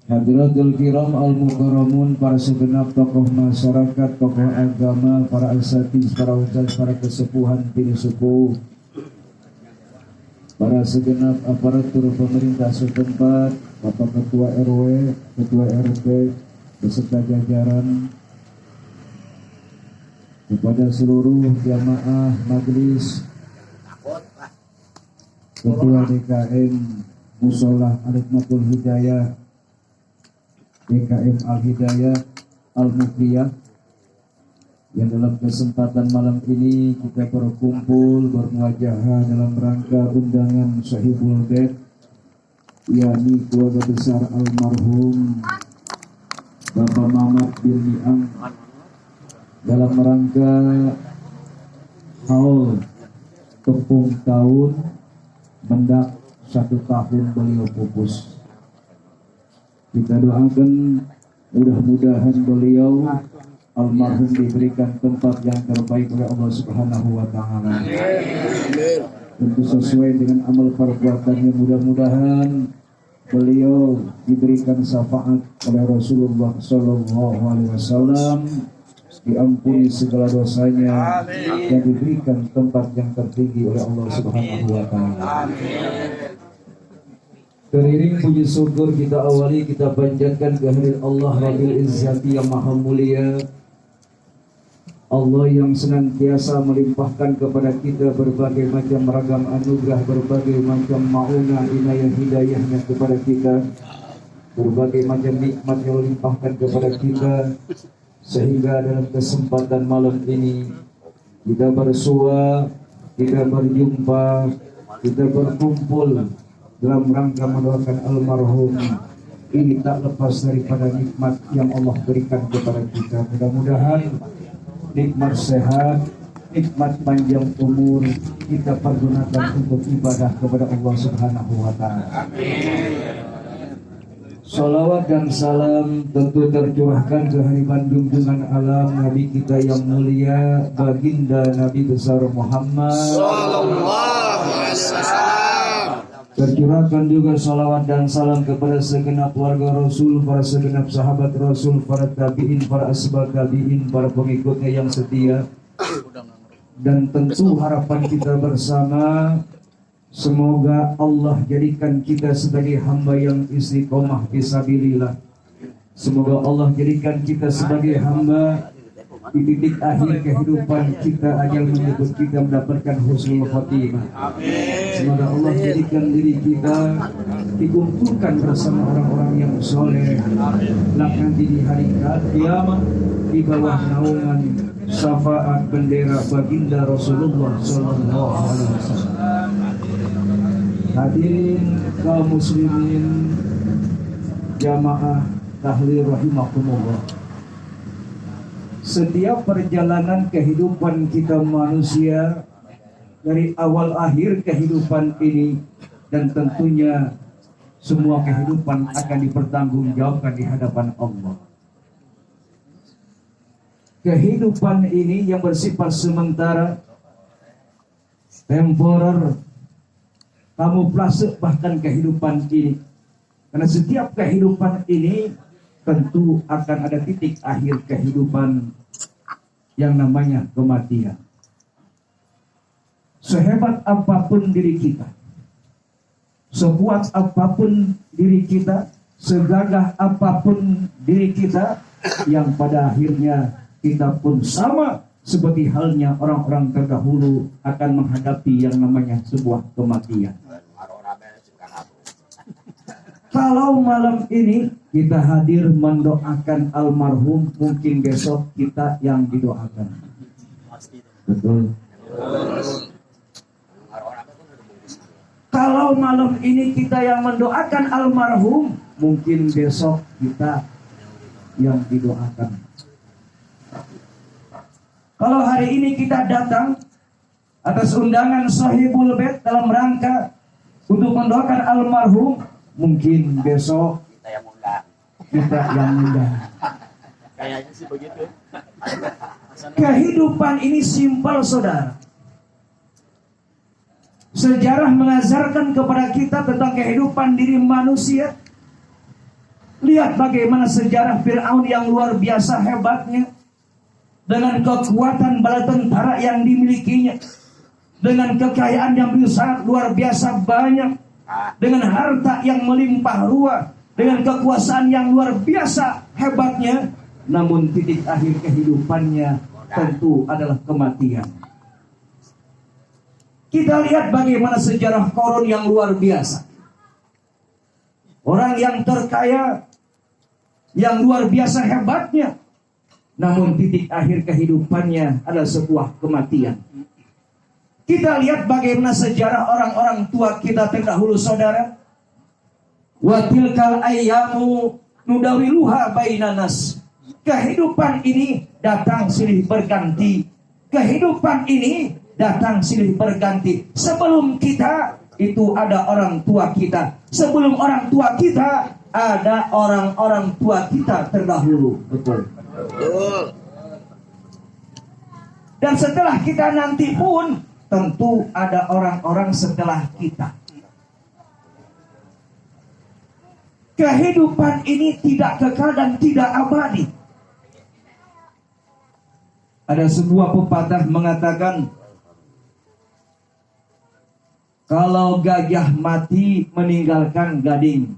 Hadratul kiram al-mukarramun, para segenap tokoh masyarakat, tokoh agama, para asatidz, para ustaz, para kesepuhan, pilih sepuh, para segenap aparatur pemerintah setempat, Bapak Ketua RW, Ketua RT, beserta jajaran, kepada seluruh jamaah majelis, Ketua DKM Musolah Al-Hikmatul Hidayah, DKM Al-Hidayah Al-Mufliyah, yang dalam kesempatan malam ini kita berkumpul bermuajahah dalam rangka undangan Sahibul Bait, yakni keluarga besar almarhum Bapak Mamat bin Ni'am, dalam rangka haul tepung tahun mendak 1 tahun beliau pupus. Kita doakan mudah-mudahan beliau almarhum diberikan tempat yang terbaik oleh Allah Subhanahu wa taala. Tentu sesuai dengan amal perbuatannya, mudah-mudahan beliau diberikan syafaat oleh Rasulullah sallallahu alaihi wasallam, diampuni segala dosanya dan diberikan tempat yang tertinggi oleh Allah Subhanahu wa taala. Teriring puji syukur kita awali, kita panjatkan kehadirat Allah Rabbil Izzati yang maha mulia, Allah yang senantiasa melimpahkan kepada kita berbagai macam ragam anugerah, berbagai macam maunah inayah hidayahnya kepada kita, berbagai macam nikmat yang melimpahkan kepada kita, sehingga dalam kesempatan malam ini kita bersua, kita berjumpa, kita berkumpul dalam rangka mendoakan almarhum ini tak lepas daripada nikmat yang Allah berikan kepada kita. Mudah-mudahan nikmat sehat, nikmat panjang umur kita pergunakan untuk ibadah kepada Allah Subhanahu wa taala. Salawat dan salam tentu tercurahkan ke hadirat junjungan alam Nabi kita yang mulia, baginda Nabi besar Muhammad sallallahu alaihi wasallam. Tercurahkan juga salawat dan salam kepada segenap keluarga Rasul, para segenap sahabat Rasul, para tabi'in, para asbab tabi'in, para pengikutnya yang setia. Dan tentu harapan kita bersama, semoga Allah jadikan kita sebagai hamba yang istiqomah fisabilillah. Semoga Allah jadikan kita sebagai hamba di titik akhir kehidupan kita ajal menyebut kita mendapatkan husnul khotimah. Semoga Allah jadikan diri kita dikumpulkan bersama orang-orang yang soleh, nanti di hari kiamat di bawah naungan syafaat bendera baginda Rasulullah sallallahu alaihi wasallam. Hadirin kaum muslimin jamaah tahlil rahimakumullah. Setiap perjalanan kehidupan kita manusia, dari awal akhir kehidupan ini, dan tentunya semua kehidupan akan dipertanggungjawabkan di hadapan Allah. Kehidupan ini yang bersifat sementara, temporer, kamuflase bahkan kehidupan ini. Karena setiap kehidupan ini tentu akan ada titik akhir kehidupan yang namanya kematian. Sehebat apapun diri kita, sekuat apapun diri kita, segagah apapun diri kita, yang pada akhirnya kita pun sama seperti halnya orang-orang terdahulu akan menghadapi yang namanya sebuah kematian. Kalau malam ini kita hadir mendoakan almarhum, mungkin besok kita yang didoakan. Betul. Kalau malam ini kita yang mendoakan almarhum, mungkin besok kita yang didoakan. Kalau hari ini kita datang atas undangan Sahibul Bait dalam rangka untuk mendoakan almarhum, mungkin besok kita yang undang. Kayaknya sih begitu. Kehidupan ini simpel, saudara. Sejarah mengajarkan kepada kita tentang kehidupan diri manusia. Lihat bagaimana sejarah Fir'aun yang luar biasa hebatnya. Dengan kekuatan bala tentara yang dimilikinya, dengan kekayaan yang sangat luar biasa banyak, dengan harta yang melimpah ruah, dengan kekuasaan yang luar biasa hebatnya, namun titik akhir kehidupannya tentu adalah kematian. Kita lihat bagaimana sejarah Qarun yang luar biasa. Orang yang terkaya, yang luar biasa hebatnya, namun titik akhir kehidupannya adalah sebuah kematian. Kita lihat bagaimana sejarah orang-orang tua kita terdahulu, saudara. Wa tilkal ayyamu nudawiluha bainanas. Kehidupan ini datang silih berganti. Kehidupan ini datang silih berganti. Sebelum kita itu ada orang tua kita. Sebelum orang tua kita ada orang-orang tua kita terdahulu. Betul. Dan setelah kita nanti pun tentu ada orang-orang setelah kita. Kehidupan ini tidak kekal dan tidak abadi. Ada sebuah pepatah mengatakan, kalau gajah mati meninggalkan gading,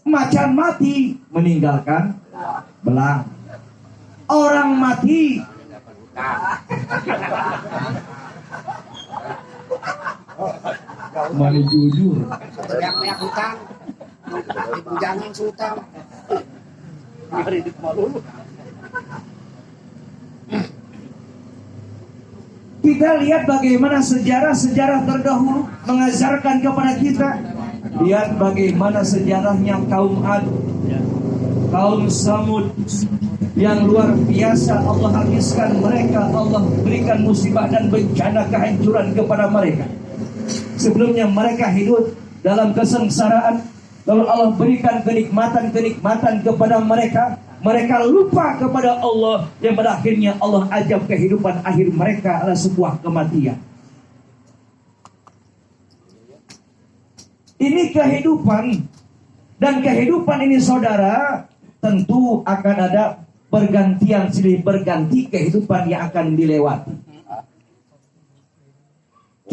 macan mati meninggalkan belang, orang mati mana jujur Banyak hutang, ibu jangan sultan. Kita lihat bagaimana sejarah-sejarah terdahulu mengajarkan kepada kita. Lihat bagaimana sejarahnya kaum Ad, kaum Samud, yang luar biasa. Allah habiskan mereka, Allah berikan musibah dan bencana kehancuran kepada mereka. Sebelumnya mereka hidup dalam kesengsaraan, lalu Allah berikan kenikmatan-kenikmatan kepada mereka. Mereka lupa kepada Allah, yang pada akhirnya Allah ajab kehidupan akhir mereka adalah sebuah kematian. Ini kehidupan, dan kehidupan ini, saudara, tentu akan ada pergantian silih berganti kehidupan yang akan dilewati.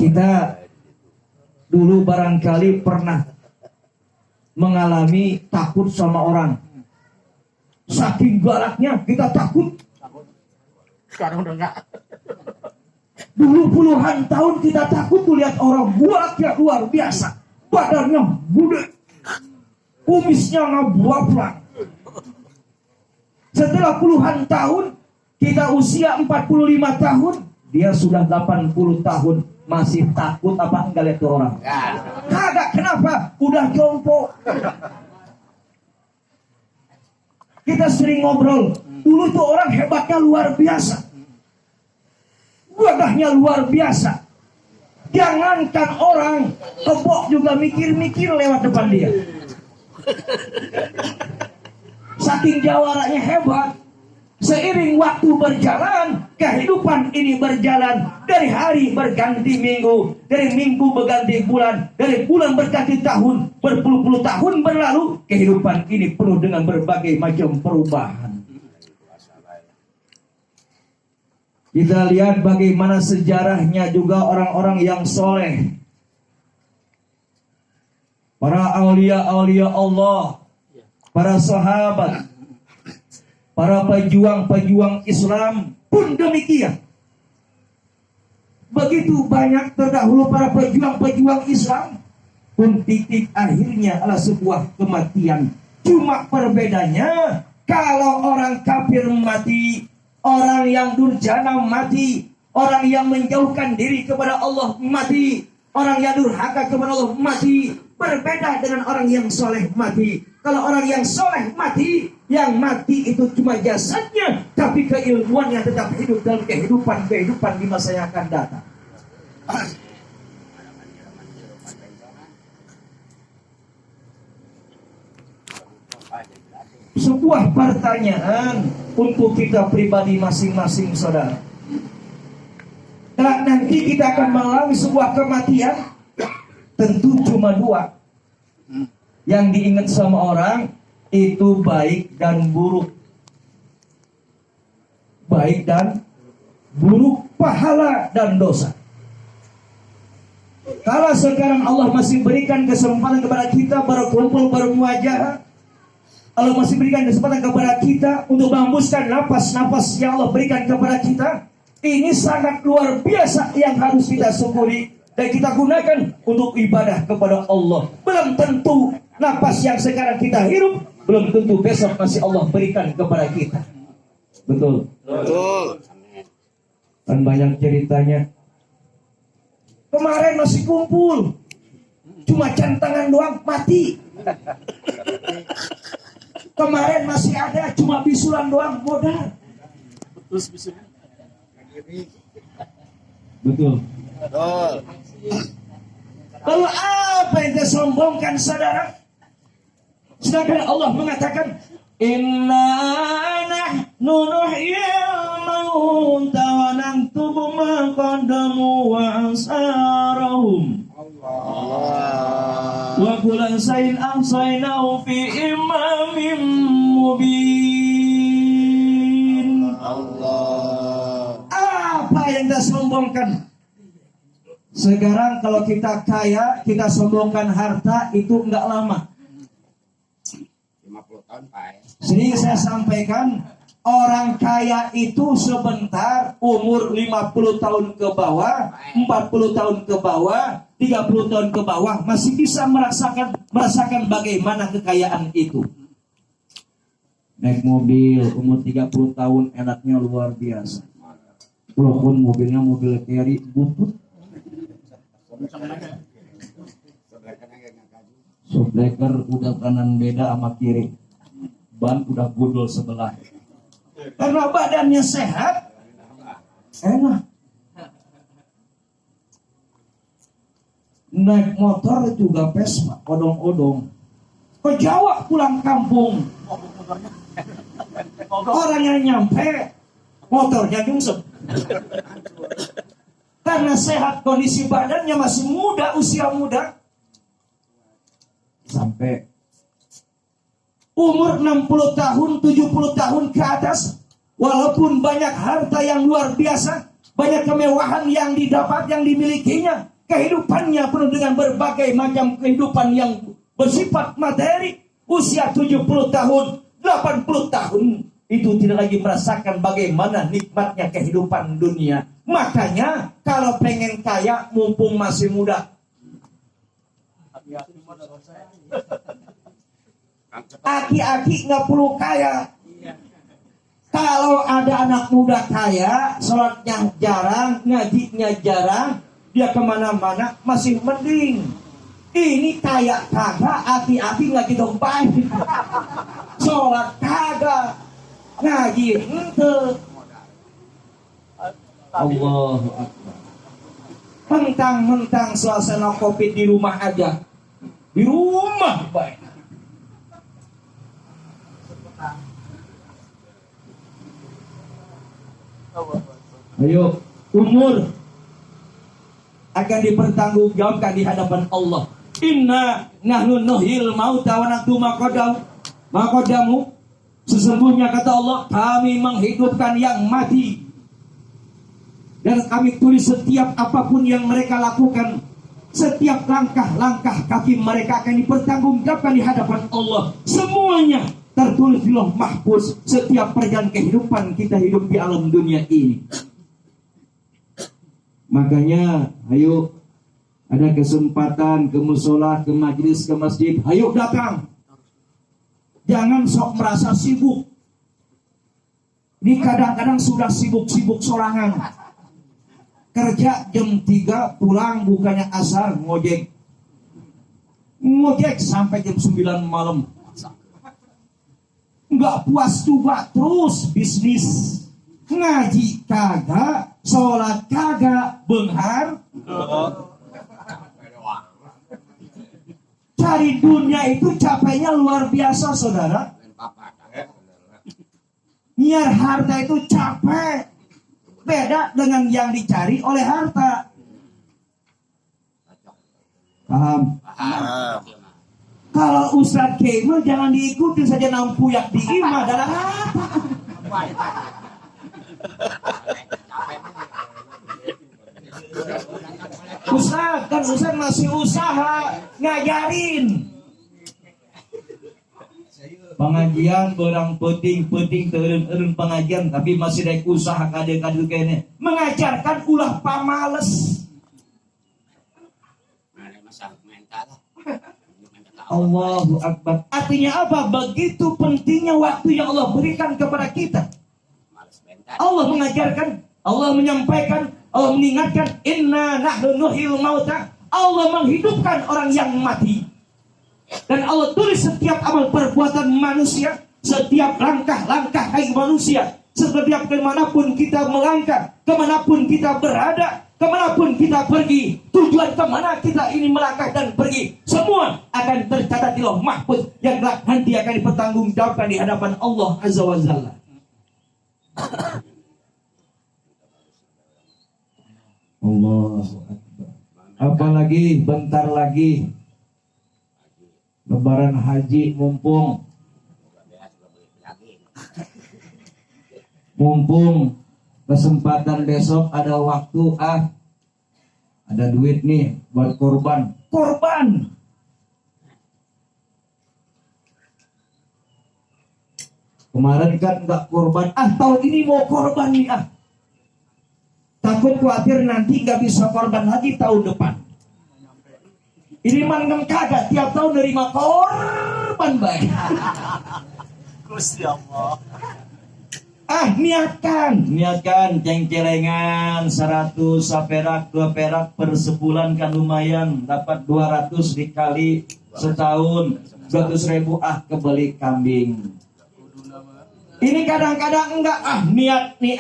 Kita dulu barangkali pernah mengalami takut sama orang. Saking galaknya kita takut. Sekarang udah enggak. Dulu puluhan tahun kita takut tuh lihat orang galaknya luar biasa. Badannya gede, kumisnya ngebuaplang. Setelah puluhan tahun, kita usia 45 tahun, dia sudah 80 tahun, masih takut apa enggak lihat tuh orang? Kagak, kenapa? Udah jompo. Kita sering ngobrol, dulu tuh orang hebatnya luar biasa, gagahnya luar biasa. Jangankan orang, kebok juga mikir-mikir lewat depan dia. Saking jawarannya hebat. Seiring waktu berjalan, kehidupan ini berjalan. Dari hari berganti minggu, dari minggu berganti bulan, dari bulan berganti tahun. Berpuluh-puluh tahun berlalu, kehidupan ini penuh dengan berbagai macam perubahan. Kita lihat bagaimana sejarahnya juga orang-orang yang soleh, para aulia-aulia Allah, para sahabat, para pejuang-pejuang Islam pun demikian. Begitu banyak terdahulu para pejuang-pejuang Islam pun titik akhirnya adalah sebuah kematian. Cuma perbedaannya, kalau orang kafir mati, orang yang durjana mati, orang yang menjauhkan diri kepada Allah mati, orang yang durhaka kepada Allah mati. Berbeda dengan orang yang soleh mati. Kalau orang yang soleh mati, yang mati itu cuma jasadnya, tapi keilmuannya tetap hidup dalam kehidupan di masa yang akan datang. Sebuah pertanyaan untuk kita pribadi masing-masing, saudara. Nah, nanti kita akan mengalami sebuah kematian, tentu cuma dua. yang diingat sama orang itu baik dan buruk. Baik dan buruk, pahala dan dosa. Kalau sekarang Allah masih berikan kesempatan kepada kita berkumpul bermuajah, Allah masih berikan kesempatan kepada kita untuk menghembuskan nafas-nafas yang Allah berikan kepada kita, ini sangat luar biasa yang harus kita syukuri dan kita gunakan untuk ibadah kepada Allah. Belum tentu nafas yang sekarang kita hirup, belum tentu besok masih Allah berikan kepada kita. Betul. Betul. Dan banyak ceritanya. Kemarin masih kumpul, cuma centangan doang mati. Kemarin masih ada, cuma bisulan doang modal. Terus bisa. Betul. Betul. Lalu apa yang disombongkan saudara? Sedangkan Allah mengatakan, Inna nahnu nuhyil mauta wa naktubu ma qaddamu wa asarahum. Wa kullu shay'in ahsaynahu fi imamin mubin. Apa yang kita sombongkan? Sekarang kalau kita kaya, kita sombongkan harta, itu enggak lama. 50 tahun, Pak. Sering saya sampaikan, orang kaya itu sebentar, umur 50 tahun ke bawah, 40 tahun ke bawah, 30 tahun ke bawah, masih bisa merasakan bagaimana kekayaan itu. Naik mobil, umur 30 tahun, enaknya luar biasa. Walaupun mobilnya mobil carry, butut. Shockbreaker udah kanan beda sama kiri, ban udah gundul sebelah. Karena badannya sehat, enak. Naik motor juga Vespa, odong-odong. Ke Jawa pulang kampung, orang yang nyampe, motornya nyungsep. Karena sehat, kondisi badannya masih muda, usia muda. Sampai umur 60 tahun, 70 tahun ke atas, walaupun banyak harta yang luar biasa, banyak kemewahan yang didapat, yang dimilikinya, kehidupannya penuh dengan berbagai macam kehidupan yang bersifat materi, usia 70 tahun, 80 tahun, itu tidak lagi merasakan bagaimana nikmatnya kehidupan dunia. Makanya kalau pengen kaya mumpung masih muda, aki-aki nggak perlu kaya. Kalau ada anak muda kaya, sholatnya jarang, ngajinya jarang, dia kemana-mana masih mending. Ini kaya kagak, aki-aki nggak gitu baik. Sholat kagak, ngaji ente. Allahu Akbar. Mentang-mentang suasana Covid di rumah aja. Di rumah baik. Ayo, umur akan dipertanggungjawabkan di hadapan Allah. Inna nahnu nuhyil mauta wa naktubu ma qaddamu. Sesungguhnya kata Allah, kami menghidupkan yang mati. Dan kami tulis setiap apapun yang mereka lakukan. Setiap langkah-langkah kaki mereka akan dipertanggungjawabkan di hadapan Allah. Semuanya tertulis di Lauh Mahfuz. Setiap perjalanan kehidupan kita hidup di alam dunia ini. Makanya ayo, ada kesempatan ke musola, ke majelis, ke masjid, ayo datang. Jangan sok merasa sibuk. Ini kadang-kadang sudah sibuk-sibuk sorangan. Kerja jam 3 pulang bukannya asar, ngojek sampai jam 9 malam. Nggak puas juga terus bisnis. Ngaji kagak, sholat kagak, benghar. Cari dunia itu capeknya luar biasa, saudara. Nyari harta itu capek. Beda dengan yang dicari oleh harta. Paham? Kalau Ustadz Kemal jangan diikuti saja nampuyak di imah dalam apa? Ustadz kan Ustadz masih usaha ngajarin. Pengajian berang penting terun pengajian tapi masih daik usaha kade-kade kene mengajarkan ulah pamales. Allahu Akbar. Artinya apa? Begitu pentingnya waktu yang Allah berikan kepada kita. Allah mengajarkan, Allah menyampaikan, Allah mengingatkan, inna nahnu nuhyil mauta. Allah menghidupkan orang yang mati. Dan Allah tulis setiap amal perbuatan manusia, setiap langkah-langkah hai manusia, setiap kemanapun kita melangkah, kemanapun kita berada, kemanapun kita pergi, tujuan kemana kita ini melangkah dan pergi, semua akan tercatat di Lauh Mahfuz yang nanti akan dipertanggungjawabkan di hadapan Allah Azza wa Jalla. Allahu Akbar. Apalagi bentar lagi Lebaran haji, mumpung kesempatan besok ada waktu, ada duit nih buat korban. Kemarin kan nggak korban, tahun ini mau korban nih, takut khawatir nanti nggak bisa korban lagi tahun depan. Ini manggang kagak tiap tahun nerima korban baik. Gusti Allah. Niatkan ceng-celengan 100 perak 2 perak per sebulan kan lumayan, dapat 200 dikali setahun 200.000 kebeli kambing. Ini kadang-kadang enggak niat nih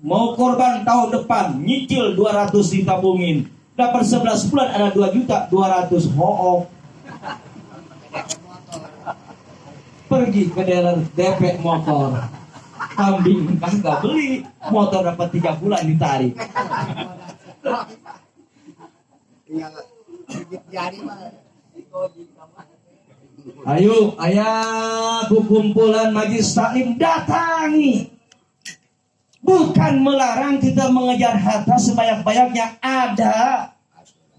mau korban tahun depan nyicil 200 ditabungin, dapat 11 bulan ada 2.200.000 hook. Pergi ke dealer DP motor. Kambing kagak beli, motor dapat 3 bulan ditarik. Ayo, ayah kumpulan majlis taklim datangi. Bukan melarang kita mengejar harta sebanyak-banyaknya, ada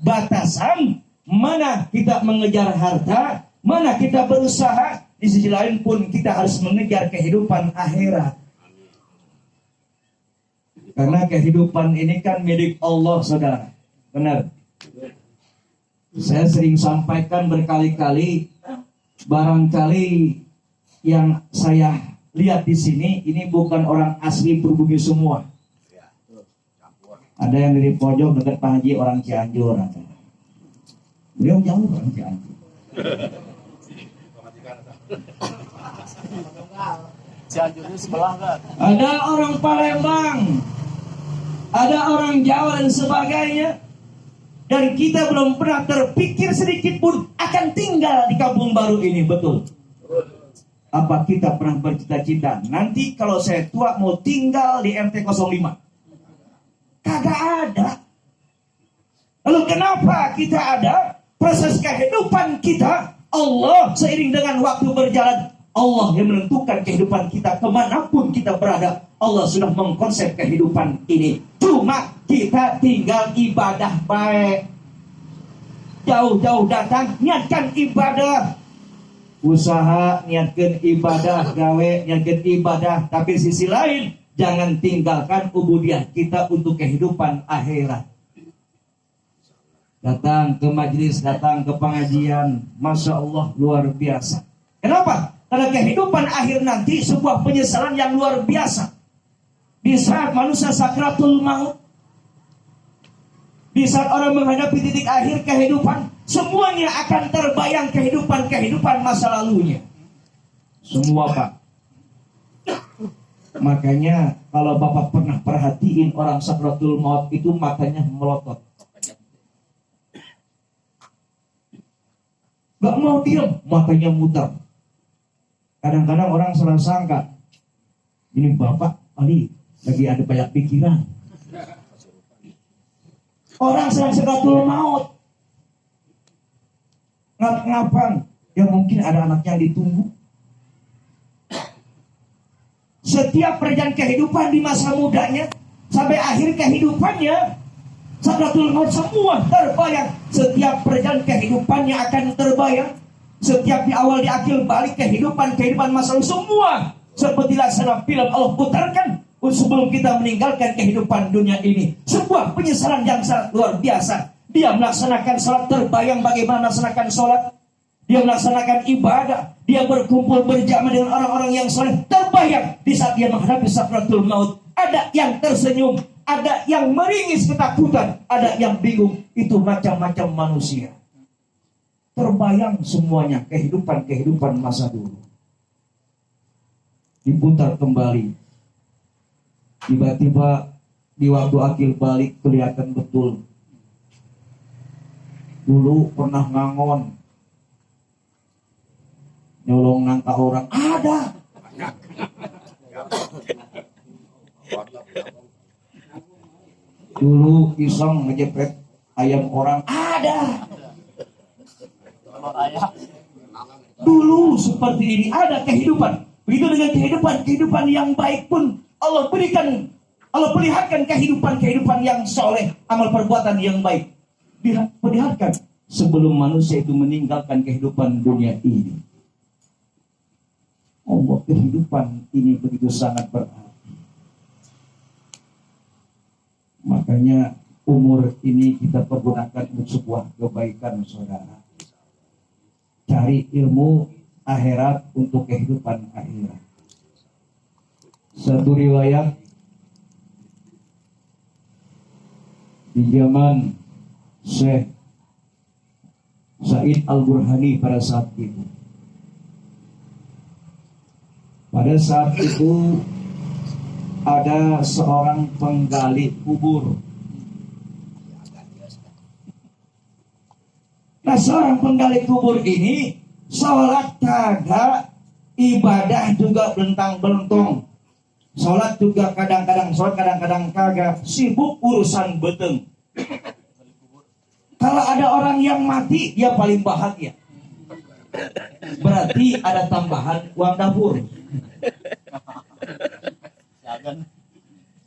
batasan mana kita mengejar harta, mana kita berusaha. Di sisi lain pun kita harus mengejar kehidupan akhirat. Karena kehidupan ini kan milik Allah, saudara. Benar. Saya sering sampaikan berkali-kali, barangkali yang saya lihat di sini ini bukan orang asli pribumi semua. Ada yang dari pojok dekat Pak Haji orang Cianjur. Beliau jauh orang Cianjur. Cianjurnya sebelah kan? Ada orang Palembang, ada orang Jawa dan sebagainya. Dan kita belum pernah terpikir sedikit pun akan tinggal di kampung baru ini, betul? Apa kita pernah bercita-cita nanti kalau saya tua mau tinggal di RT 05? Kagak ada. Lalu kenapa kita ada? Proses kehidupan kita, Allah seiring dengan waktu berjalan, Allah yang menentukan kehidupan kita kemanapun kita berada. Allah sudah mengkonsep kehidupan ini. Cuma kita tinggal ibadah baik. Jauh-jauh datang, niatkan ibadah. Usaha, niatkan ibadah. Gawe, niatkan ibadah. Tapi sisi lain, jangan tinggalkan ubudiyah kita untuk kehidupan akhirat. Datang ke majelis, datang ke pengajian, Masya Allah luar biasa. Kenapa? Karena kehidupan akhir nanti sebuah penyesalan yang luar biasa. Di saat manusia sakratul maut, di saat orang menghadapi titik akhir kehidupan, semuanya akan terbayang kehidupan masa lalunya. Semua, Pak. Makanya kalau Bapak pernah perhatiin orang sakratul maut itu matanya melotot. Gak mau diam, matanya muter. Kadang-kadang orang salah sangka, ini Bapak Ali lagi ada banyak pikiran. Orang sedang sakratul maut, ngap-ngapan, yang mungkin ada anaknya yang ditunggu. Setiap perjalanan kehidupan di masa mudanya sampai akhir kehidupannya, sakratul maut semua terbayang. Setiap perjalanan kehidupannya akan terbayang. Setiap di awal di akhir balik kehidupan masa lalu semua seperti laksana film Allah putarkan sebelum kita meninggalkan kehidupan dunia ini. Sebuah penyesalan yang sangat luar biasa. Dia melaksanakan sholat, terbayang bagaimana melaksanakan sholat. Dia melaksanakan ibadah. Dia berkumpul berjamaah dengan orang-orang yang soleh. Terbayang di saat dia menghadapi sakratul maut. Ada yang tersenyum, ada yang meringis ketakutan, ada yang bingung. Itu macam-macam manusia. Terbayang semuanya kehidupan masa dulu. Diputar kembali. Tiba-tiba di waktu akhir balik kelihatan betul. Dulu pernah ngangon, nyolong nangka orang, ada. Dulu iseng ngejepret ayam orang, ada. Dulu seperti ini ada kehidupan. Begitu dengan kehidupan yang baik pun Allah perlihatkan kehidupan yang soleh, amal perbuatan yang baik. Diperlihatkan sebelum manusia itu meninggalkan kehidupan dunia ini. Allah, kehidupan ini begitu sangat berarti. Makanya umur ini kita pergunakan untuk sebuah kebaikan, saudara. Cari ilmu akhirat untuk kehidupan akhirat. Satu riwayat di zaman Syekh Said Al-Burhani pada saat itu. Pada saat itu ada seorang penggali kubur. Nah, seorang penggali kubur ini sholat kagak, ibadah juga belentang-belentong. Sholat juga kadang-kadang sholat, kadang-kadang kagak. Sibuk urusan beteng. Kalau ada orang yang mati, dia paling bahagia. Berarti ada tambahan uang dapur.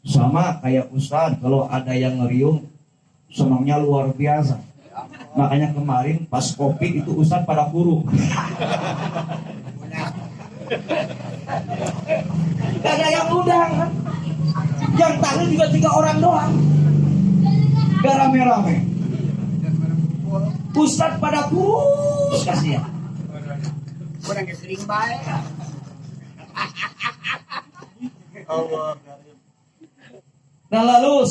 Sama kayak Ustadz, kalau ada yang ngeriung, senangnya luar biasa. Makanya kemarin pas kopi itu Ustadz pada kuru. Gak ada yang undang kan? Yang tahu juga 3 orang doang. Gak rame-rame. Ustadz pada kurus kasihan. Kurang kesering baik. Allah. Nah lalu